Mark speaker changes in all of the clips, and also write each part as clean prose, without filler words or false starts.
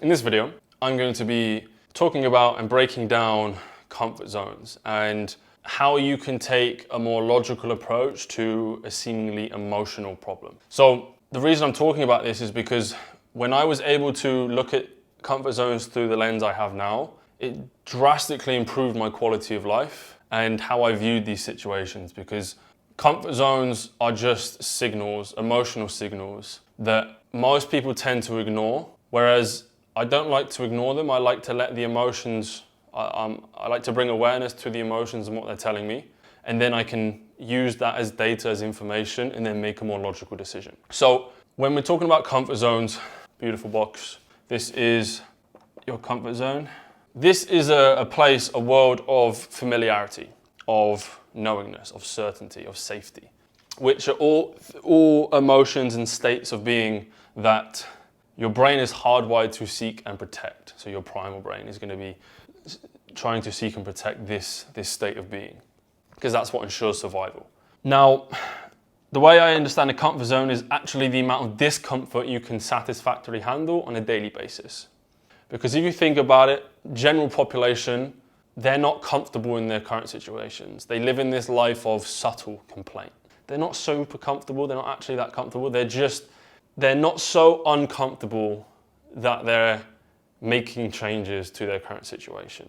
Speaker 1: In this video, I'm going to be talking about and breaking down comfort zones and how you can take a more logical approach to a seemingly emotional problem. So the reason I'm talking about this is because when I was able to look at comfort zones through the lens I have now, it drastically improved my quality of life and how I viewed these situations, because comfort zones are just signals, emotional signals that most people tend to ignore, whereas I don't like to ignore them. I like to let the emotions, I like to bring awareness to the emotions and what they're telling me, and then I can use that as data, as information, and then make a more logical decision. So when we're talking about comfort zones, beautiful box, this is your comfort zone. This is a place, a world of familiarity, of knowingness, of certainty, of safety, which are all emotions and states of being that your brain is hardwired to seek and protect. So your primal brain is going to be trying to seek and protect this state of being, because that's what ensures survival. Now, the way I understand a comfort zone is actually the amount of discomfort you can satisfactorily handle on a daily basis. Because if you think about it, general population, they're not comfortable in their current situations. They live in this life of subtle complaint. They're not super comfortable, they're not actually that comfortable, they're not so uncomfortable that they're making changes to their current situation.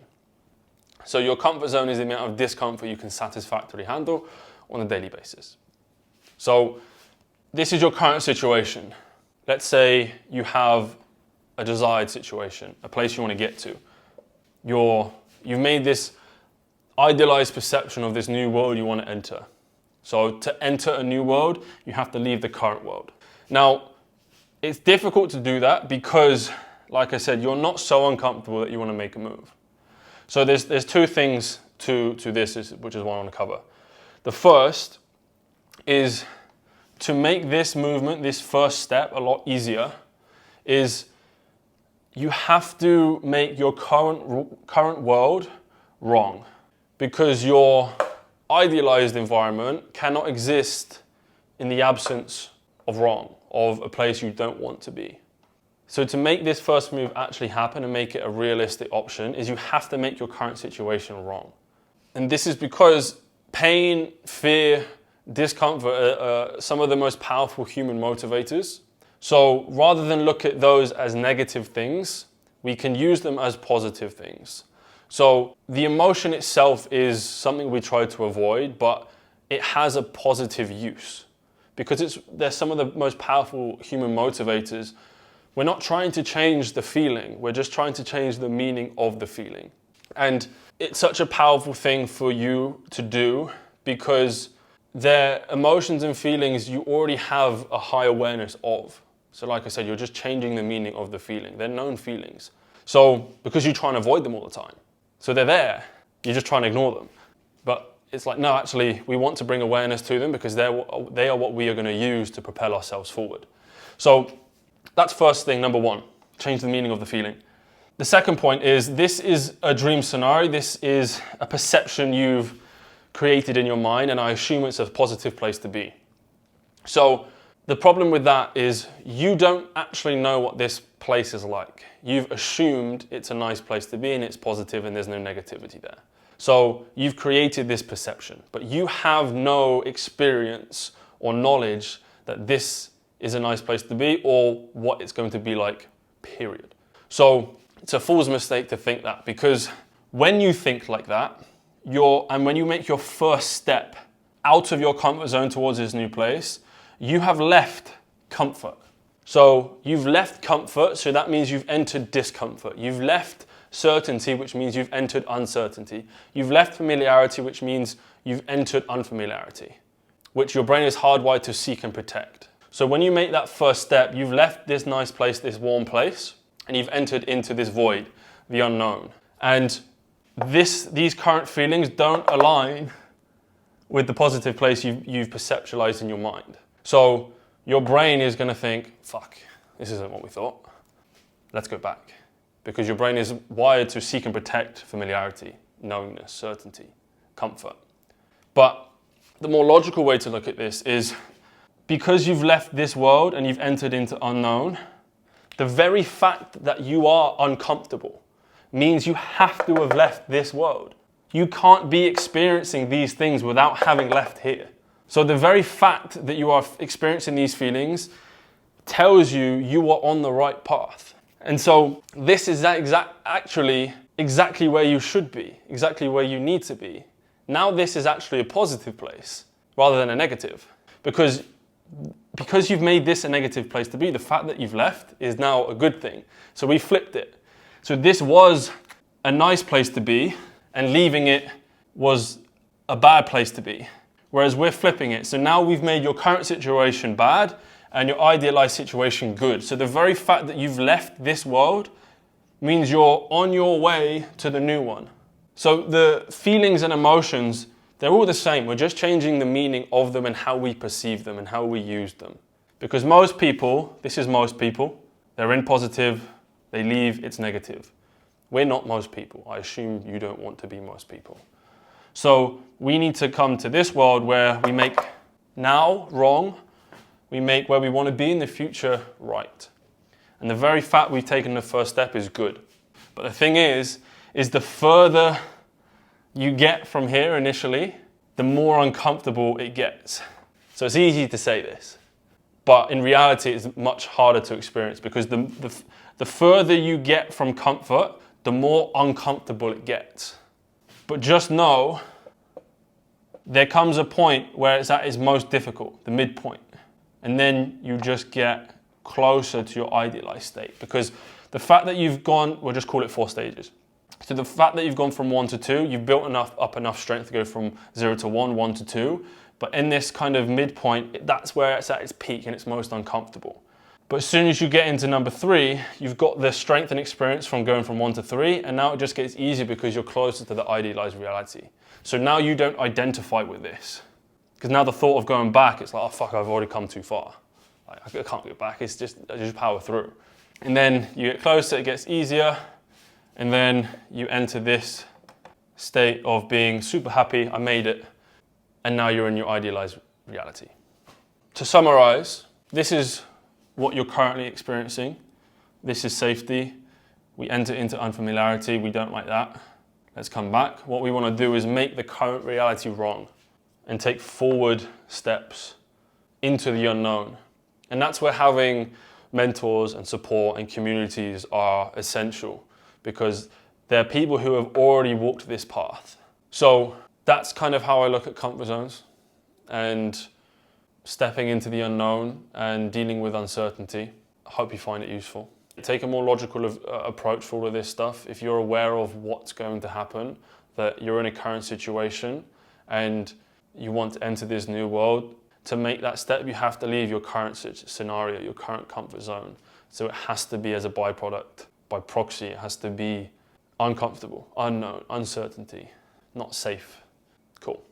Speaker 1: So your comfort zone is the amount of discomfort you can satisfactorily handle on a daily basis. So this is your current situation. Let's say you have a desired situation, a place you want to get to. You've made this idealized perception of this new world you want to enter. So to enter a new world, you have to leave the current world. Now, it's difficult to do that because, like I said, you're not so uncomfortable that you want to make a move. So there's two things to this, which is what I want to cover. The first is to make this movement, this first step, a lot easier, is you have to make your current world wrong, because your idealized environment cannot exist in the absence of wrong, of a place you don't want to be. So to make this first move actually happen and make it a realistic option is you have to make your current situation wrong. And this is because pain, fear, discomfort are some of the most powerful human motivators. So rather than look at those as negative things, we can use them as positive things. So the emotion itself is something we try to avoid, but it has a positive use because they're some of the most powerful human motivators. We're not trying to change the feeling, we're just trying to change the meaning of the feeling. And it's such a powerful thing for you to do because their emotions and feelings you already have a high awareness of. So like I said, you're just changing the meaning of the feeling. They're known feelings. So because you try and avoid them all the time. So they're there, you're just trying to ignore them. But it's like, no, actually, we want to bring awareness to them because they are what we are going to use to propel ourselves forward. So that's first thing, number one, change the meaning of the feeling. The second point is, this is a dream scenario. This is a perception you've created in your mind, and I assume it's a positive place to be. So the problem with that is you don't actually know what this place is like. You've assumed it's a nice place to be and it's positive and there's no negativity there. So you've created this perception, but you have no experience or knowledge that this is a nice place to be or what it's going to be like, period. So it's a fool's mistake to think that, because when you think like that, and when you make your first step out of your comfort zone towards this new place, you have left comfort. So you've left comfort, so that means you've entered discomfort. You've left certainty, which means you've entered uncertainty. You've left familiarity, which means you've entered unfamiliarity, which your brain is hardwired to seek and protect. So when you make that first step, you've left this nice place, this warm place, and you've entered into this void, the unknown. And these current feelings don't align with the positive place you've perceptualized in your mind. So your brain is going to think, fuck, this isn't what we thought. Let's go back. Because your brain is wired to seek and protect familiarity, knowingness, certainty, comfort. But the more logical way to look at this is, because you've left this world and you've entered into unknown, The very fact that you are uncomfortable means you have to have left this world. You can't be experiencing these things without having left here. So the very fact that you are experiencing these feelings tells you you are on the right path. And so this is actually exactly where you should be, exactly where you need to be. Now this is actually a positive place rather than a negative. Because you've made this a negative place to be, the fact that you've left is now a good thing. So we flipped it. So this was a nice place to be, and leaving it was a bad place to be. Whereas we're flipping it. So now we've made your current situation bad and your idealized situation good. So the very fact that you've left this world means you're on your way to the new one. So the feelings and emotions, they're all the same. We're just changing the meaning of them and how we perceive them and how we use them. Because most people, this is most people, they're in positive, they leave, it's negative. We're not most people. I assume you don't want to be most people. So we need to come to this world where we make now wrong, we make where we want to be in the future right. And the very fact we've taken the first step is good. But the thing is the further you get from here initially, the more uncomfortable it gets. So it's easy to say this, but in reality it's much harder to experience because the further you get from comfort, the more uncomfortable it gets. But just know, there comes a point where it's at its most difficult, the midpoint. And then you just get closer to your idealized state. Because the fact that you've gone, we'll just call it 4 stages. So the fact that you've gone from 1 to 2, you've built up enough strength to go from 0 to 1, 1 to 2. But in this kind of midpoint, that's where it's at its peak and it's most uncomfortable. But as soon as you get into number 3, you've got the strength and experience from going from 1 to 3, and now it just gets easier because you're closer to the idealized reality. So now you don't identify with this. Because now the thought of going back, it's like, oh fuck, I've already come too far. I can't go back, I just power through. And then you get closer, it gets easier, and then you enter this state of being super happy, I made it, and now you're in your idealized reality. To summarize, this is what you're currently experiencing. This is safety. We enter into unfamiliarity, we don't like that. Let's come back. What we want to do is make the current reality wrong and take forward steps into the unknown. And that's where having mentors and support and communities are essential, because there are people who have already walked this path. So that's kind of how I look at comfort zones and stepping into the unknown and dealing with uncertainty. I hope you find it useful. Take a more logical approach for all of this stuff. If you're aware of what's going to happen, that you're in a current situation and you want to enter this new world, to make that step, you have to leave your current scenario, your current comfort zone. So it has to be as a byproduct. By proxy, it has to be uncomfortable, unknown, uncertainty, not safe. Cool.